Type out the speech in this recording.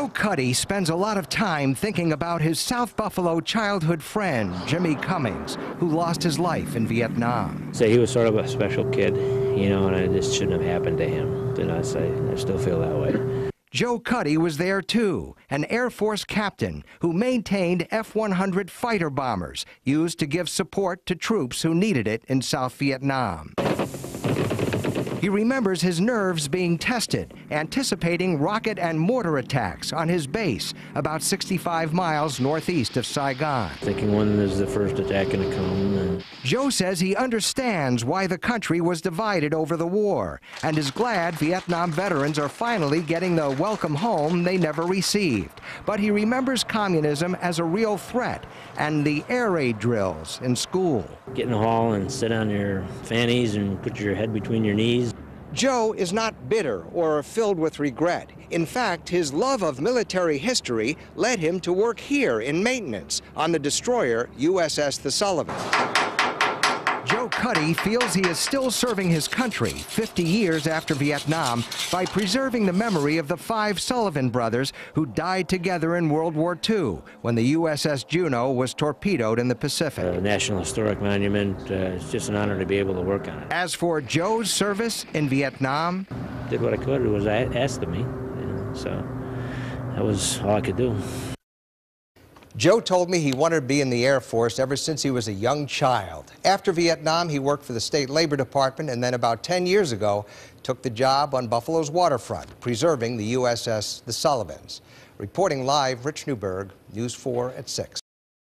Joe Cuddy spends a lot of time thinking about his South Buffalo childhood friend, Jimmy Cummings, who lost his life in Vietnam. So he was sort of a special kid, you know, and it just shouldn't have happened to him. And I still feel that way. Joe Cuddy was there too, an Air Force captain who maintained F-100 fighter bombers used to give support to troops who needed it in South Vietnam. He remembers his nerves being tested, anticipating rocket and mortar attacks on his base about 65 miles northeast of Saigon. Thinking when is the first attack going to come? Joe says he understands why the country was divided over the war and is glad Vietnam veterans are finally getting the welcome home they never received. But he remembers communism as a real threat and the air raid drills in school. Get in the hall and sit on your fannies and put your head between your knees. Joe is not bitter or filled with regret. In fact, his love of military history led him to work here in maintenance on the destroyer USS The Sullivan. Joe Cuddy feels he is still serving his country 50 years after Vietnam by preserving the memory of the 5 Sullivan brothers who died together in World War II when the USS Juneau was torpedoed in the Pacific. National Historic Monument, it's just an honor to be able to work on it. As for Joe's service in Vietnam, did what I could. It was asked of me, so that was all I could do. Joe told me he wanted to be in the Air Force ever since he was a young child. After Vietnam, he worked for the State Labor Department and then about 10 years ago took the job on Buffalo's waterfront, preserving the USS The Sullivans. Reporting live, Rich Newberg, News 4 at 6.